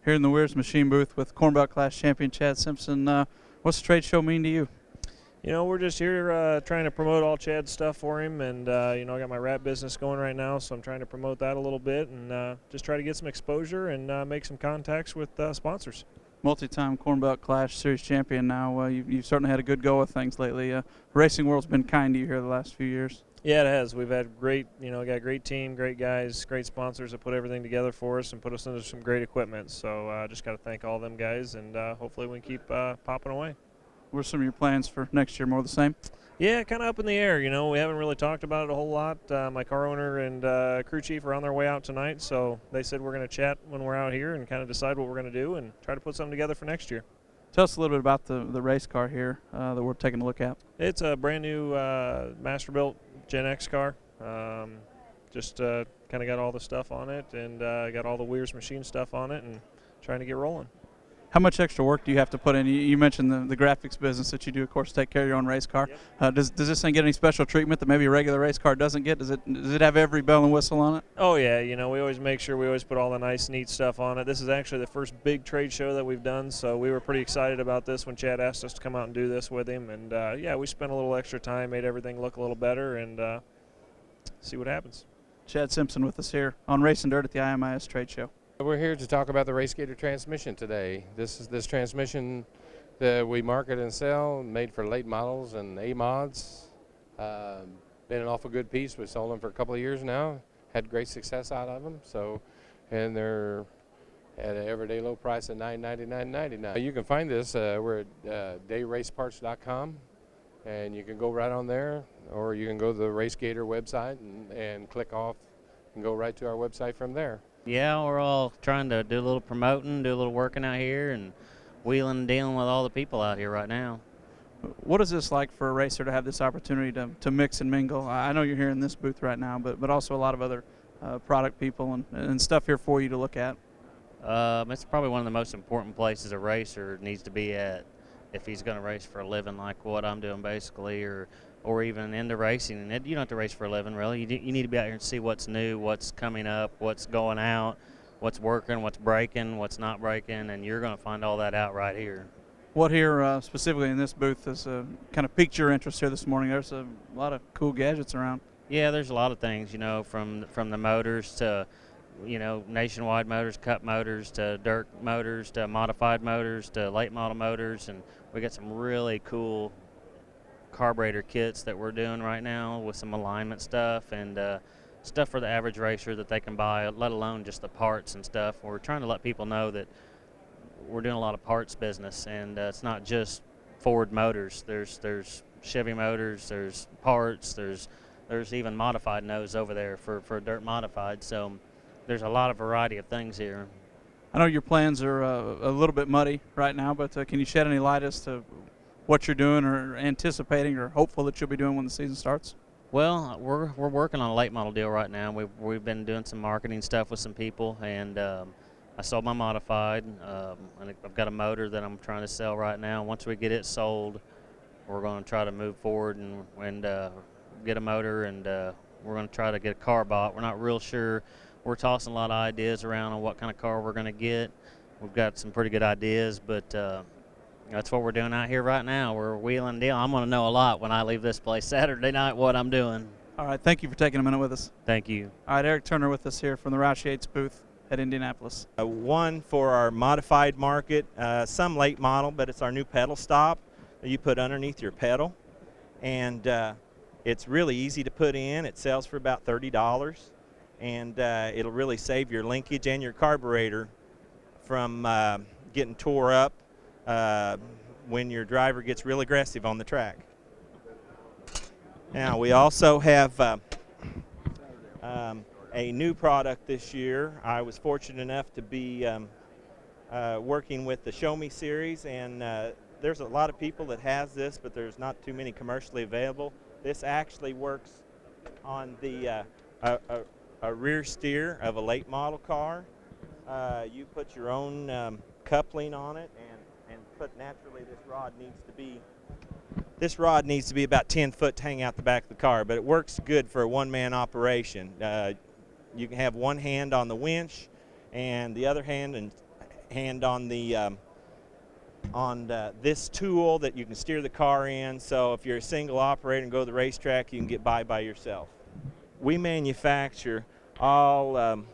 here in the Weir's Machine booth with Corn Belt Class champion Chad Simpson. What's the trade show mean to you? You know, we're just here trying to promote all Chad's stuff for him, and you know, I got my wrap business going right now, so I'm trying to promote that a little bit and just try to get some exposure and make some contacts with sponsors. Multi-time Corn Belt Clash Series champion now. You've certainly had a good go of things lately. Racing world's been kind to you here the last few years. Yeah, it has. We've had got a great team, great guys, great sponsors that put everything together for us and put us into some great equipment. So just got to thank all them guys, and hopefully we can keep popping away. What are some of your plans for next year? More of the same? Yeah, kind of up in the air. You know, we haven't really talked about it a whole lot. My car owner and crew chief are on their way out tonight, so they said we're going to chat when we're out here and kind of decide what we're going to do and try to put something together for next year. Tell us a little bit about the race car here that we're taking a look at. It's a brand new master-built Gen X car. Just kind of got all the stuff on it and got all the Weir's Machine stuff on it and trying to get rolling. How much extra work do you have to put in? You mentioned the graphics business that you do, of course, take care of your own race car. Yep. Does this thing get any special treatment that maybe a regular race car doesn't get? Does it have every bell and whistle on it? Oh, yeah. You know, we always make sure we always put all the nice, neat stuff on it. This is actually the first big trade show that we've done, so we were pretty excited about this when Chad asked us to come out and do this with him. And, yeah, we spent a little extra time, made everything look a little better, and see what happens. Chad Simpson with us here on Racing Dirt at the IMIS trade show. We're here to talk about the Gator transmission today. This transmission that we market and sell, made for late models and A mods. Been an awful good piece. We've sold them for a couple of years now. Had great success out of them. And they're at an everyday low price of $999.99. You can find this. We're at dayraceparts.com, and you can go right on there, or you can go to the Gator website and click off and go right to our website from there. Yeah, we're all trying to do a little promoting, do a little working out here, and wheeling and dealing with all the people out here right now. What is this like for a racer to have this opportunity to mix and mingle? I know you're here in this booth right now, but also a lot of other product people and stuff here for you to look at. It's probably one of the most important places a racer needs to be at if he's going to race for a living like what I'm doing basically, or even into racing. And you don't have to race for a living, really. You need to be out here and see what's new, what's coming up, what's going out, what's working, what's breaking, what's not breaking, and you're going to find all that out right here. What here specifically in this booth has kind of piqued your interest here this morning? There's a lot of cool gadgets around. Yeah, there's a lot of things, you know, from the motors to, you know, nationwide motors, cup motors, to dirt motors, to modified motors, to late model motors, and we got some really cool carburetor kits that we're doing right now with some alignment stuff and stuff for the average racer that they can buy, let alone just the parts and stuff. We're trying to let people know that we're doing a lot of parts business, and it's not just Ford motors. There's Chevy motors, there's parts, there's even modified nose over there for dirt modified. So there's a lot of variety of things here. I know your plans are a little bit muddy right now, but can you shed any light as to what you're doing or anticipating or hopeful that you'll be doing when the season starts? Well, we're working on a late model deal right now. We've been doing some marketing stuff with some people, and I sold my modified, and I've got a motor that I'm trying to sell right now. Once we get it sold, we're going to try to move forward and get a motor, and we're going to try to get a car bought. We're not real sure. We're tossing a lot of ideas around on what kind of car we're going to get. We've got some pretty good ideas, but that's what we're doing out here right now. We're wheeling and dealing. I'm going to know a lot when I leave this place Saturday night what I'm doing. All right, thank you for taking a minute with us. Thank you. All right, Eric Turner with us here from the Ratchets booth at Indianapolis. One for our modified market, some late model, but it's our new pedal stop that you put underneath your pedal. And it's really easy to put in. It sells for about $30. And it'll really save your linkage and your carburetor from getting tore up when your driver gets real aggressive on the track. Now we also have a new product this year. I was fortunate enough to be working with the Show Me series, and there's a lot of people that has this, but there's not too many commercially available. This actually works on the a rear steer of a late model car. You put your own coupling on it, and put naturally this rod needs to be about 10 foot to hang out the back of the car, but it works good for a one-man operation. You can have one hand on the winch and the other hand hand on this tool that you can steer the car in. So if you're a single operator and go to the racetrack, you can get by yourself. We manufacture all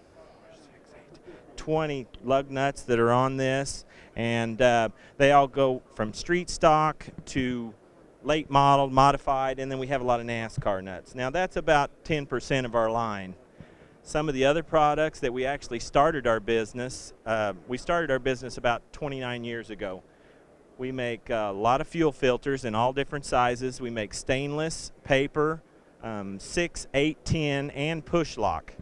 20 lug nuts that are on this, and they all go from street stock to late model, modified, and then we have a lot of NASCAR nuts. Now that's about 10% of our line. Some of the other products that we actually started our business, about 29 years ago. We make a lot of fuel filters in all different sizes. We make stainless, paper, 6, 8, 10, and push lock.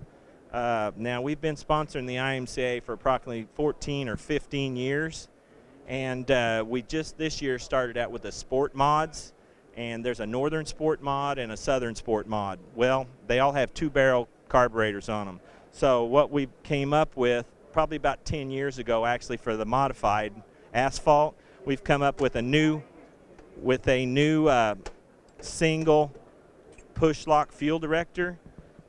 Now we've been sponsoring the IMCA for approximately 14 or 15 years, and we just this year started out with the sport mods, and there's a northern sport mod and a southern sport mod. Well, they all have 2-barrel carburetors on them. So what we came up with probably about 10 years ago, actually, for the modified asphalt, we've come up with a new single push lock fuel director.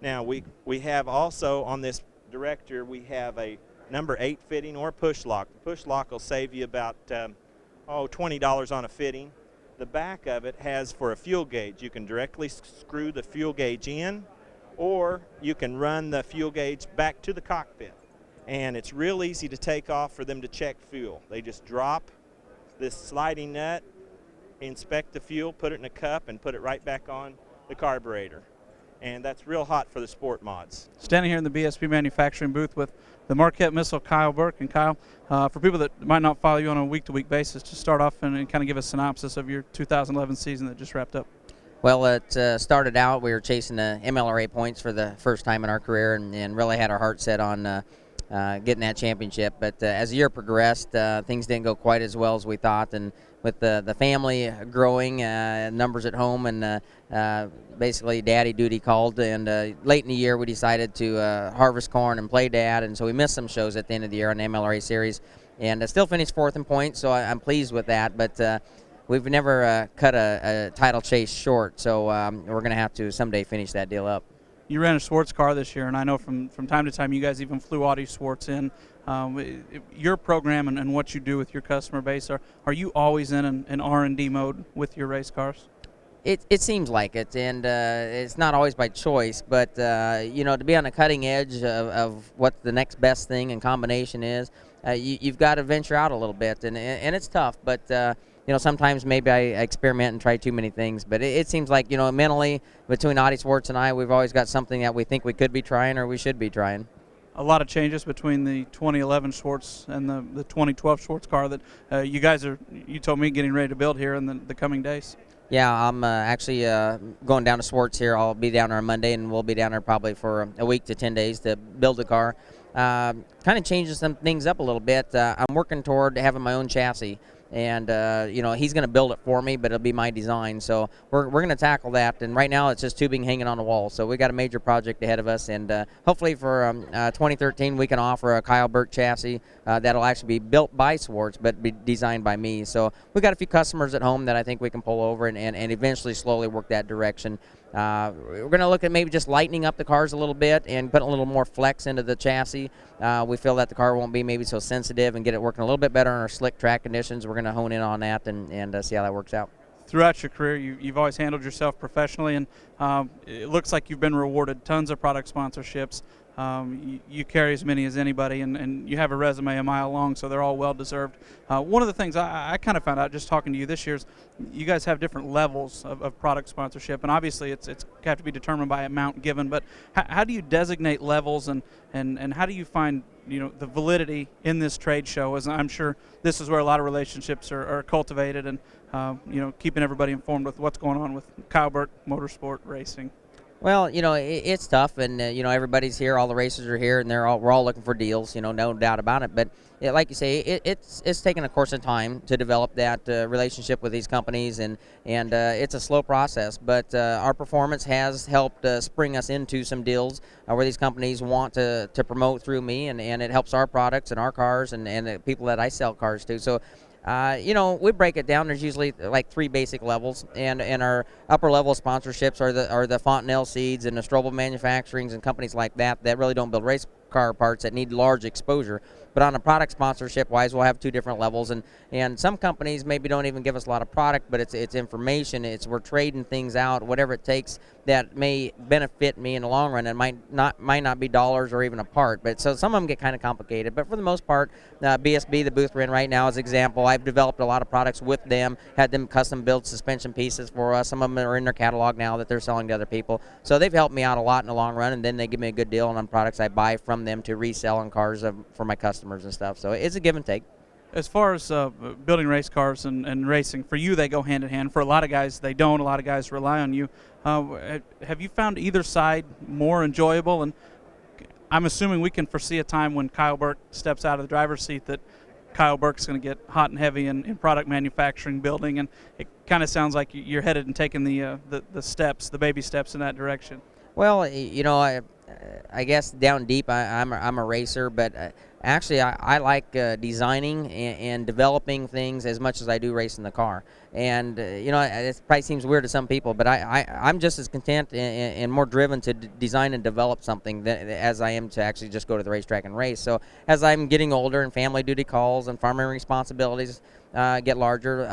Now we have also on this director, we have a number 8 fitting or push lock. The push lock will save you about $20 on a fitting. The back of it has for a fuel gauge. You can directly screw the fuel gauge in, or you can run the fuel gauge back to the cockpit. And it's real easy to take off for them to check fuel. They just drop this sliding nut, inspect the fuel, put it in a cup, and put it right back on the carburetor. And that's real hot for the sport mods. Standing here in the BMC Manufacturing booth with the Marquette Missile, Kyle Burke. And Kyle, for people that might not follow you on a week-to-week basis, just start off and kind of give a synopsis of your 2011 season that just wrapped up. Well, it started out, we were chasing the MLRA points for the first time in our career, and really had our heart set on getting that championship. But as the year progressed, things didn't go quite as well as we thought, and with the family growing, numbers at home, and basically daddy duty called, and late in the year we decided to harvest corn and play dad, and so we missed some shows at the end of the year on the MLRA series, and still finished 4th in points, so I'm pleased with that. But we've never cut a title chase short, so we're going to have to someday finish that deal up. You ran a Schwartz car this year, and I know from time to time you guys even flew Audi Schwartz in. Your program and what you do with your customer base, are you always in an R&D mode with your race cars? It seems like it, and it's not always by choice, but to be on the cutting edge of what the next best thing and combination is, you've got to venture out a little bit, and it's tough, but sometimes maybe I experiment and try too many things, but it seems like, mentally, between Audi Schwartz and I, we've always got something that we think we could be trying or we should be trying. A lot of changes between the 2011 Schwartz and the 2012 Schwartz car that you guys you told me, getting ready to build here in the coming days. Yeah, I'm actually going down to Schwartz here. I'll be down there on Monday, and we'll be down there probably for a week to 10 days to build the car. Kind of changing some things up a little bit. I'm working toward having my own chassis. And, he's going to build it for me, but it'll be my design. So we're going to tackle that. And right now it's just tubing hanging on the wall. So we got a major project ahead of us. And hopefully for 2013 we can offer a Kyle Burke chassis that'll actually be built by Schwartz, but be designed by me. So we got a few customers at home that I think we can pull over and eventually slowly work that direction. We're going to look at maybe just lightening up the cars a little bit and putting a little more flex into the chassis. We feel that the car won't be maybe so sensitive, and get it working a little bit better in our slick track conditions. We're going to hone in on that and see how that works out. Throughout your career, you've always handled yourself professionally, and it looks like you've been rewarded tons of product sponsorships. You carry as many as anybody, and you have a resume a mile long, so they're all well-deserved. One of the things I kind of found out just talking to you this year is you guys have different levels of product sponsorship, and obviously it's have to be determined by amount given, but how do you designate levels, and how do you find the validity in this trade show? As I'm sure this is where a lot of relationships are cultivated, and keeping everybody informed with what's going on with Kyle Burke Motorsport Racing. Well, it's tough, and everybody's here, all the racers are here, and we're all looking for deals, no doubt about it. But like you say, it's taken a course of time to develop that relationship with these companies, and it's a slow process. But our performance has helped spring us into some deals where these companies want to promote through me, and it helps our products and our cars and the people that I sell cars to. So. We break it down. There's usually like 3 basic levels, and our upper level sponsorships are the Fontenelle Seeds and the Strobel Manufacturings and companies like that really don't build race car parts that need large exposure. But on a product sponsorship wise, we'll have 2 different levels, and some companies maybe don't even give us a lot of product, but it's information. We're trading things out, whatever it takes that may benefit me in the long run, and might not be dollars or even a part. But so some of them get kind of complicated. But for the most part, BSB, the booth we're in right now, as an example, I've developed a lot of products with them, had them custom build suspension pieces for us. Some of them are in their catalog now that they're selling to other people. So they've helped me out a lot in the long run, and then they give me a good deal on products I buy from them to resell on cars for my customers and stuff. So it's a give and take. As far as building race cars and racing, for you they go hand in hand. For a lot of guys they don't. A lot of guys rely on you. Have you found either side more enjoyable? And I'm assuming we can foresee a time when Kyle Burke steps out of the driver's seat that Kyle Burke's going to get hot and heavy in product manufacturing, building, and it kind of sounds like you're headed and taking the steps, the baby steps in that direction. Well, I guess down deep I'm a racer, but actually I like designing and developing things as much as I do racing the car. And it probably seems weird to some people, but I'm just as content and more driven to design and develop something as I am to actually just go to the racetrack and race. So as I'm getting older and family duty calls and farming responsibilities get larger,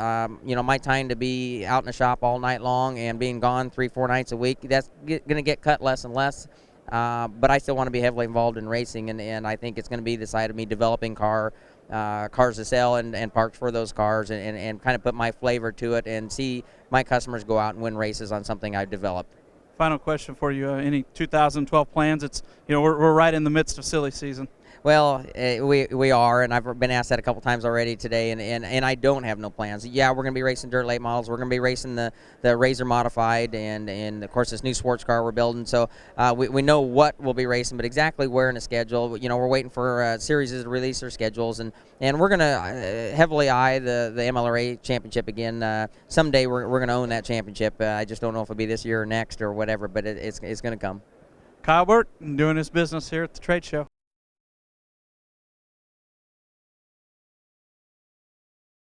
my time to be out in the shop all night long and being gone 3-4 nights a week, that's going to get cut less and less. But I still want to be heavily involved in racing, and I think it's going to be the side of me developing cars to sell and parts for those cars and kind of put my flavor to it and see my customers go out and win races on something I've developed. Final question for you: any 2012 plans? It's we're right in the midst of silly season. Well, we are, and I've been asked that a couple times already today, and I don't have no plans. Yeah, we're going to be racing dirt late models. We're going to be racing the Razor Modified, and of course this new sports car we're building. So we know what we'll be racing, but exactly where in the schedule, we're waiting for series to release their schedules, and we're going to heavily eye the MLRA championship again. Someday we're going to own that championship. I just don't know if it'll be this year or next or whatever, but it's going to come. Kyle Burke doing his business here at the trade show.